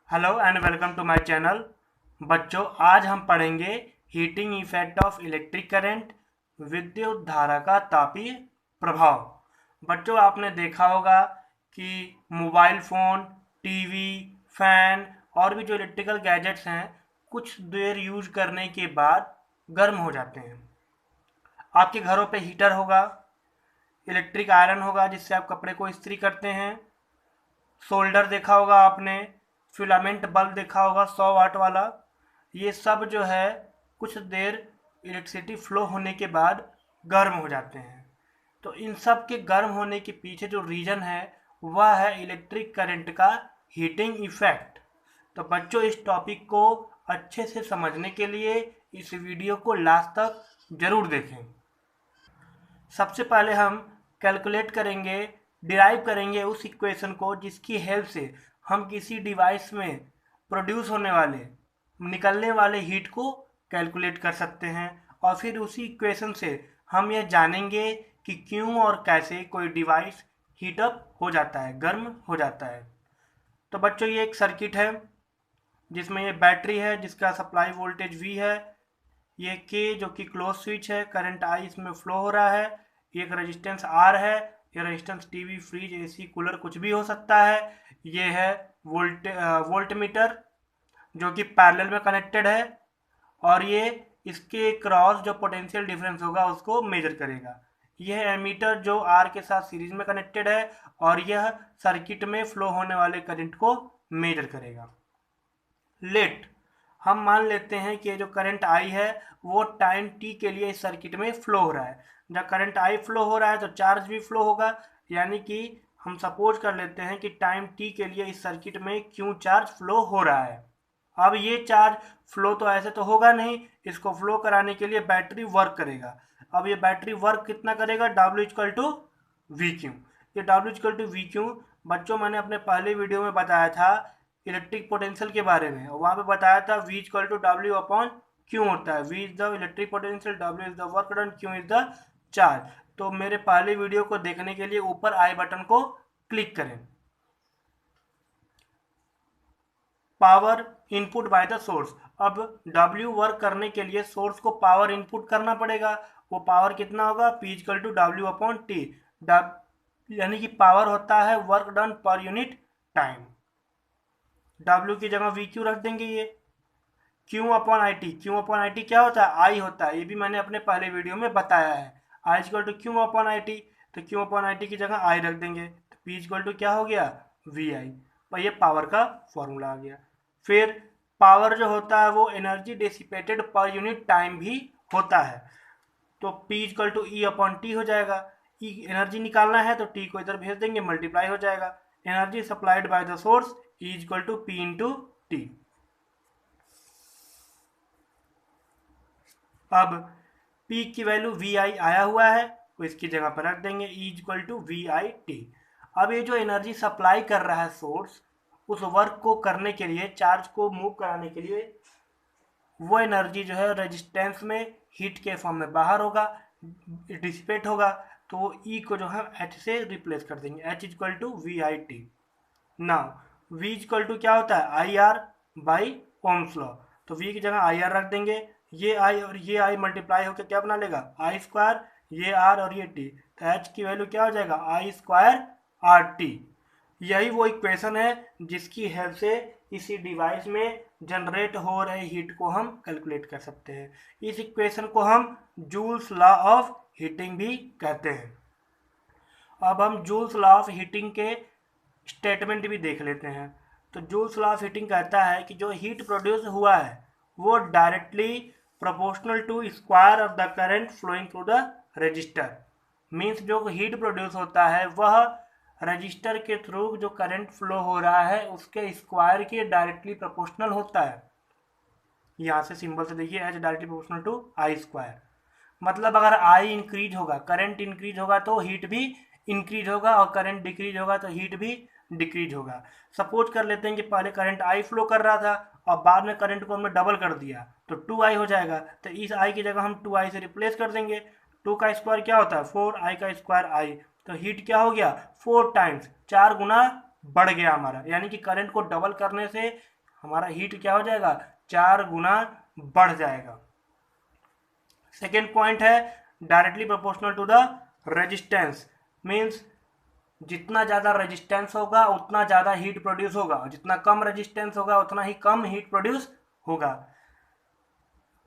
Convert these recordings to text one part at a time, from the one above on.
Hello and welcome to my channel. बच्चों, आज हम पढ़ेंगे heating effect of electric current, विद्युत धारा का तापीय प्रभाव। बच्चों, आपने देखा होगा कि मोबाइल फ़ोन, टीवी, फैन और भी जो इलेक्ट्रिकल गैजेट्स हैं कुछ देर यूज करने के बाद गर्म हो जाते हैं। आपके घरों पे हीटर होगा, इलेक्ट्रिक आयरन होगा जिससे आप कपड़े को इस्त्री करते हैं, सोल्डर देखा होगा आपने, फिलामेंट बल्ब देखा होगा 100 वाट वाला। ये सब जो है कुछ देर इलेक्ट्रिसिटी फ्लो होने के बाद गर्म हो जाते हैं। तो इन सब के गर्म होने के पीछे जो रीज़न है वह है इलेक्ट्रिक करंट का हीटिंग इफेक्ट। तो बच्चों, इस टॉपिक को अच्छे से समझने के लिए इस वीडियो को लास्ट तक ज़रूर देखें। सबसे पहले हम कैलकुलेट करेंगे, डिराइव करेंगे उस इक्वेशन को जिसकी हेल्प से हम किसी डिवाइस में प्रोड्यूस होने वाले निकलने वाले हीट को कैलकुलेट कर सकते हैं। और फिर उसी इक्वेशन से हम यह जानेंगे कि क्यों और कैसे कोई डिवाइस हीट अप हो जाता है, गर्म हो जाता है। तो बच्चों, ये एक सर्किट है जिसमें ये बैटरी है जिसका सप्लाई वोल्टेज V है, ये K जो कि क्लोज स्विच है, करंट I इसमें फ्लो हो रहा है, एक रेजिस्टेंस R है, ये resistance TV, fridge, AC, cooler कुछ भी हो सकता है। ये है वोल्ट मीटर जो कि पैरेलल में कनेक्टेड है, और ये इसके क्रॉस जो पोटेंशियल डिफरेंस होगा उसको मेजर करेगा। यह एमीटर जो R के साथ सीरीज में कनेक्टेड है, और यह सर्किट में फ्लो होने वाले करंट को मेजर करेगा। लेट हम मान लेते हैं कि जो करंट आई है वो टाइम टी के लिए इस सर्किट में फ्लो हो रहा है। जब करंट आई फ्लो हो रहा है तो चार्ज भी फ्लो होगा, यानी कि हम सपोज कर लेते हैं कि टाइम टी के लिए इस सर्किट में क्यू चार्ज फ्लो हो रहा है। अब ये चार्ज फ्लो तो ऐसे तो होगा नहीं, इसको फ्लो कराने के लिए बैटरी वर्क करेगा। अब ये बैटरी वर्क कितना करेगा? W equal to V Q. ये W equal to V Q बच्चों मैंने अपने पहले वीडियो में बताया था इलेक्ट्रिक पोटेंशियल के बारे में। वहाँ पे बताया था V equal to W upon Q होता है। V is the electric potential, W is the work done, Q is the charge. तो मेरे पहले वीडियो को देखने के लिए ऊपर आई बटन को क्लिक करें। Power input by the source. अब W वर्क करने के लिए सोर्स को पावर इनपुट करना पड़ेगा। वो पावर कितना होगा? P equal to W upon T, यानी कि पावर होता है work done per unit time. W की जगह वी क्यू रख देंगे। ये Q upon I T, Q upon I T क्या होता है? आई होता है। ये भी मैंने अपने पहले वीडियो में बताया है। I equal to Q upon I T, तो क्यू अपॉन आई टी की जगह आई रख देंगे, तो P इक्वल टू क्या हो गया? वी आई। और ये पावर का फॉर्मूला आ गया। फिर पावर जो होता है वो energy dissipated per unit time भी होता है। तो P equal to E upon T हो जाएगा। ई एनर्जी निकालना है तो टी को इधर भेज देंगे, मल्टीप्लाई हो जाएगा। Energy supplied by the source E equal to P into T. अब P की वैल्यू वी आई आया हुआ है तो इसकी जगह पर रख देंगे, E equal to V I T. अब ये जो एनर्जी सप्लाई कर रहा है सोर्स, उस वर्क को करने के लिए, चार्ज को मूव कराने के लिए, वो एनर्जी जो है रेजिस्टेंस में हीट के फॉर्म में बाहर होगा, डिसिपेट होगा। तो वो ई को जो है एच से रिप्लेस कर देंगे, H equal to V I T. Now V equal to क्या होता है? I R by Ohm's law. तो वी की जगह आई आर रख देंगे। ये आई और ये आई मल्टीप्लाई होकर क्या बना लेगा? आई स्क्वायर, ये आर और ये टी। तो एच की वैल्यू क्या हो जाएगा? आई स्क्वायर आर टी। यही वो इक्वेशन है जिसकी हेल्प से इसी डिवाइस में जनरेट हो रहे हीट को हम कैलकुलेट कर सकते हैं। इस इक्वेशन को हम जूल्स लॉ ऑफ हीटिंग भी कहते हैं। अब हम जूल्स लॉ ऑफ हीटिंग के स्टेटमेंट भी देख लेते हैं। तो जूल्स लॉ ऑफ हीटिंग कहता है कि जो हीट प्रोड्यूस हुआ है वो directly proportional to square of the current flowing through the resistor. Means जो हीट प्रोड्यूस होता है वह रजिस्टर के थ्रू जो करंट फ्लो हो रहा है उसके स्क्वायर के डायरेक्टली प्रोपोर्शनल होता है। यहाँ से सिंबल से देखिए, H directly proportional to I square. मतलब अगर आई इंक्रीज होगा, करंट इंक्रीज होगा तो हीट भी इंक्रीज होगा, और करंट डिक्रीज होगा तो हीट भी डिक्रीज होगा। सपोज कर लेते हैं कि पहले करंट आई फ्लो कर रहा था और बाद में करंट को हमने डबल कर दिया तो 2i हो जाएगा। तो इस आई की जगह हम 2i से रिप्लेस कर देंगे। 2 का स्क्वायर क्या होता है? 4, आई का स्क्वायर आई। तो हीट क्या हो गया? 4 टाइम्स, 4 गुना बढ़ गया हमारा। यानी कि करंट को डबल करने से हमारा हीट क्या हो जाएगा, 4 गुना बढ़ जाएगा। सेकेंड पॉइंट है directly proportional to the resistance, means जितना ज़्यादा रेजिस्टेंस होगा उतना ज़्यादा हीट प्रोड्यूस होगा, और जितना कम रेजिस्टेंस होगा उतना ही कम हीट प्रोड्यूस होगा।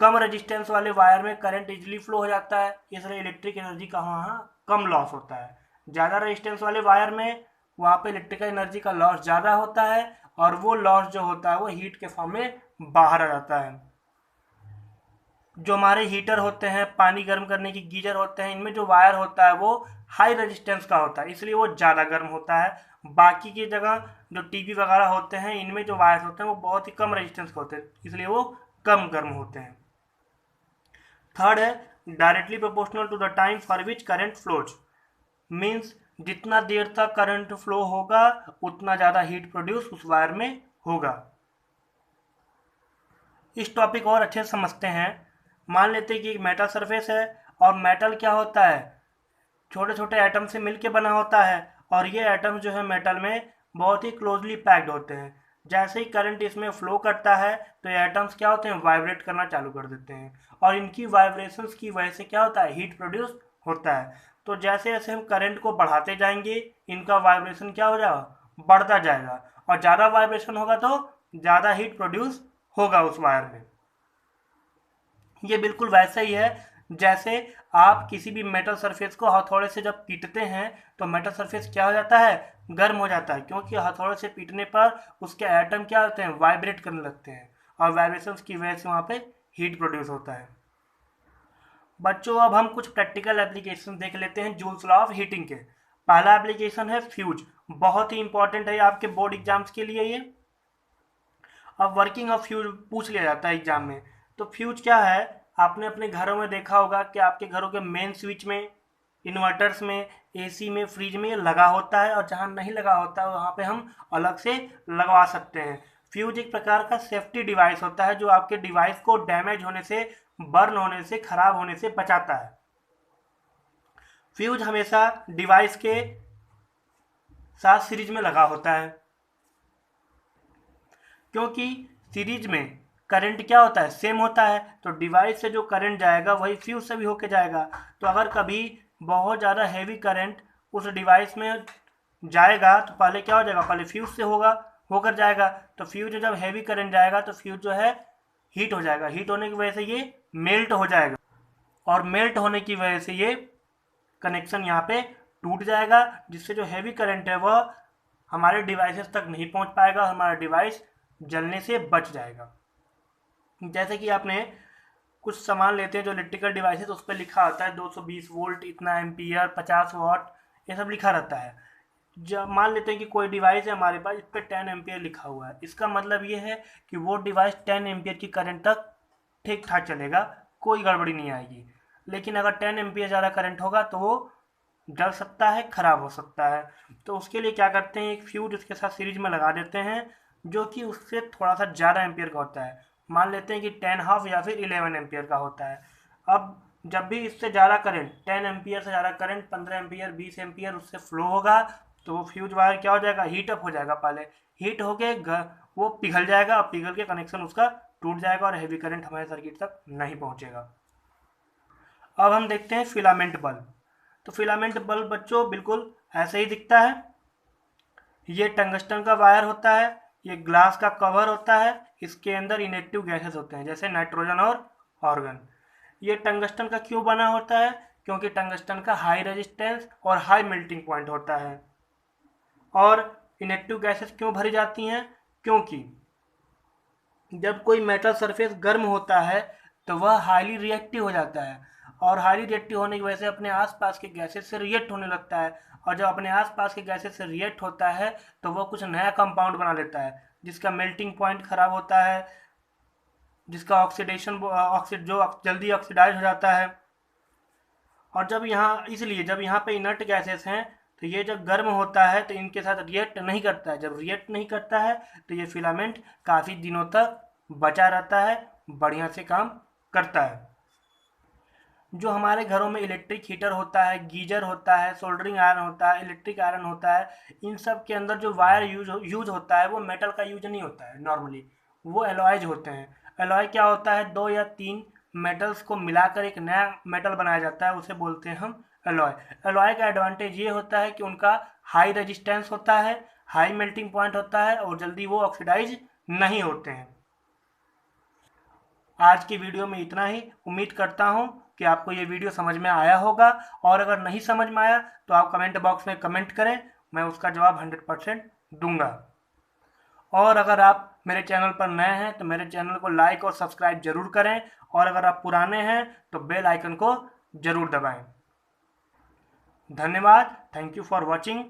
कम रेजिस्टेंस वाले वायर में करंट इजीली फ्लो हो जाता है, इसलिए इलेक्ट्रिक एनर्जी का वहाँ कम लॉस होता है। ज़्यादा रेजिस्टेंस वाले वायर में वहाँ पे इलेक्ट्रिकल एनर्जी का लॉस ज़्यादा होता है, और वो लॉस जो होता है वो हीट के फॉर्म में बाहर आ जाता है। जो हमारे हीटर होते हैं, पानी गर्म करने की गीजर होते हैं, इनमें जो वायर होता है वो हाई रेजिस्टेंस का होता है, इसलिए वो ज़्यादा गर्म होता है। बाकी की जगह जो टीवी वगैरह होते हैं, इनमें जो वायर होते हैं वो बहुत ही कम रेजिस्टेंस के होते हैं, इसलिए वो कम गर्म होते हैं। थर्ड है directly proportional to the time for which current flows, means जितना देर तक करंट फ्लो होगा उतना ज़्यादा हीट प्रोड्यूस उस वायर में होगा। इस टॉपिक और अच्छे से समझते हैं। मान लेते हैं कि एक मेटल सरफेस है, और मेटल क्या होता है, छोटे छोटे एटम से मिलके बना होता है, और ये एटम जो है मेटल में बहुत ही क्लोजली पैक्ड होते हैं। जैसे ही करंट इसमें फ्लो करता है तो ये एटम्स क्या होते हैं, वाइब्रेट करना चालू कर देते हैं, और इनकी वाइब्रेशंस की वजह से क्या होता है, हीट प्रोड्यूस होता है। तो जैसे जैसे हम करंट को बढ़ाते जाएंगे इनका वाइब्रेशन क्या हो जाएगा, बढ़ता जाएगा, और ज़्यादा वाइब्रेशन होगा तो ज़्यादा हीट प्रोड्यूस होगा उस वायर में। ये बिल्कुल वैसा ही है जैसे आप किसी भी मेटल सरफेस को हथौड़े से जब पीटते हैं तो मेटल सरफेस क्या हो जाता है, गर्म हो जाता है, क्योंकि हथौड़े से पीटने पर उसके एटम क्या होते हैं, वाइब्रेट करने लगते हैं, और वाइब्रेशंस की वजह से वहाँ पे हीट प्रोड्यूस होता है। बच्चों अब हम कुछ प्रैक्टिकल एप्लीकेशन देख लेते हैं जूल्स लॉ ऑफ हीटिंग के। पहला एप्लीकेशन है फ्यूज, बहुत ही इंपॉर्टेंट है आपके बोर्ड एग्जाम्स के लिए ये। अब वर्किंग ऑफ फ्यूज पूछ लिया जाता है एग्जाम में। तो फ्यूज क्या है, आपने अपने घरों में देखा होगा कि आपके घरों के मेन स्विच में, इन्वर्टर्स में, एसी में, फ्रिज में लगा होता है, और जहाँ नहीं लगा होता है वहाँ पे हम अलग से लगवा सकते हैं। फ्यूज एक प्रकार का सेफ्टी डिवाइस होता है जो आपके डिवाइस को डैमेज होने से, बर्न होने से, खराब होने से बचाता है। फ्यूज हमेशा डिवाइस के साथ सीरीज में लगा होता है, क्योंकि सीरीज में करंट क्या होता है, सेम होता है, तो डिवाइस से जो करंट जाएगा वही फ्यूज से भी होके जाएगा। तो अगर कभी बहुत ज़्यादा हैवी करंट उस डिवाइस में जाएगा तो पहले क्या हो जाएगा, पहले फ्यूज से होकर जाएगा। तो फ्यूज जब हैवी करंट जाएगा तो फ्यूज जो है हीट हो जाएगा, हीट होने की वजह से ये मेल्ट हो जाएगा, और मेल्ट होने की वजह से ये कनेक्शन यहाँ पे टूट जाएगा, जिससे जो हैवी करंट है वह हमारे डिवाइसेस तक नहीं पहुँच पाएगा, हमारा डिवाइस जलने से बच जाएगा। जैसे कि आपने कुछ सामान लेते हैं जो इलेक्ट्रिकल डिवाइसेस, उस पर लिखा होता है 220 वोल्ट, इतना एम्पियर, 50 वाट, ये सब लिखा रहता है। जब मान लेते हैं कि कोई डिवाइस है हमारे पास, इस पर 10 एम्पियर लिखा हुआ है, इसका मतलब ये है कि वो डिवाइस 10 एम्पियर की करंट तक ठीक ठाक चलेगा, कोई गड़बड़ी नहीं आएगी। लेकिन अगर 10 एम्पियर ज़्यादा करंट होगा तो वो जल सकता है, खराब हो सकता है। तो उसके लिए क्या करते हैं, एक फ्यूज उसके साथ सीरीज में लगा देते हैं जो कि उससे थोड़ा सा ज़्यादा एम्पियर का होता है। मान लेते हैं कि 10 हाफ या फिर 11 एम्पियर का होता है। अब जब भी इससे ज़्यादा करंट, 10 एम्पियर से ज़्यादा करंट, 15 एम्पियर, 20 एम्पियर उससे फ्लो होगा तो वो फ्यूज वायर क्या हो जाएगा, हीट अप हो जाएगा। पहले हीट होके वो पिघल जाएगा, और पिघल के कनेक्शन उसका टूट जाएगा, और हैवी करंट हमारे सर्किट तक नहीं पहुँचेगा। अब हम देखते हैं फिलामेंट बल्ब। तो फिलामेंट बल्ब बच्चों बिल्कुल ऐसे ही दिखता है। ये टंगस्टन का वायर होता है, ये ग्लास का कवर होता है, इसके अंदर इनएक्टिव गैसेस होते हैं जैसे नाइट्रोजन और ऑर्गन। ये टंगस्टन का क्यों बना होता है, क्योंकि टंगस्टन का हाई रेजिस्टेंस और हाई मेल्टिंग पॉइंट होता है। और इनएक्टिव गैसेस क्यों भरी जाती हैं, क्योंकि जब कोई मेटल सरफेस गर्म होता है तो वह हाईली रिएक्टिव हो जाता है, और हाईली रिएक्टिव होने की वजह से अपने आसपास के गैसेस से रिएक्ट होने लगता है, और जब अपने आसपास के गैसेस से रिएक्ट होता है तो वह कुछ नया कंपाउंड बना लेता है, जिसका मेल्टिंग पॉइंट खराब होता है, जिसका ऑक्सीडेशन जो जल्दी ऑक्सीडाइज हो जाता है। और जब यहाँ पे इनर्ट गैसेस हैं तो ये जब गर्म होता है तो इनके साथ रिएक्ट नहीं करता है। जब रिएक्ट नहीं करता है तो ये फिलामेंट काफ़ी दिनों तक बचा रहता है, बढ़िया से काम करता है। जो हमारे घरों में इलेक्ट्रिक हीटर होता है, गीजर होता है, सोल्डरिंग आयरन होता है, इलेक्ट्रिक आयरन होता है, इन सब के अंदर जो वायर यूज होता है वो मेटल का यूज नहीं होता है नॉर्मली, वो एलॉयज होते हैं। एलॉय क्या होता है, 2 या 3 मेटल्स को मिलाकर एक नया मेटल बनाया जाता है, उसे बोलते हैं हम एलॉय। एलॉय का एडवांटेज ये होता है कि उनका हाई रेजिस्टेंस होता है, हाई मेल्टिंग पॉइंट होता है और जल्दी वो ऑक्सीडाइज नहीं होते हैं। आज की वीडियो में इतना ही। उम्मीद करता हूँ कि आपको ये वीडियो समझ में आया होगा, और अगर नहीं समझ में आया तो आप कमेंट बॉक्स में कमेंट करें, मैं उसका जवाब 100% दूंगा। और अगर आप मेरे चैनल पर नए हैं तो मेरे चैनल को लाइक और सब्सक्राइब जरूर करें, और अगर आप पुराने हैं तो बेल आइकन को जरूर दबाएं। धन्यवाद। Thank you for watching.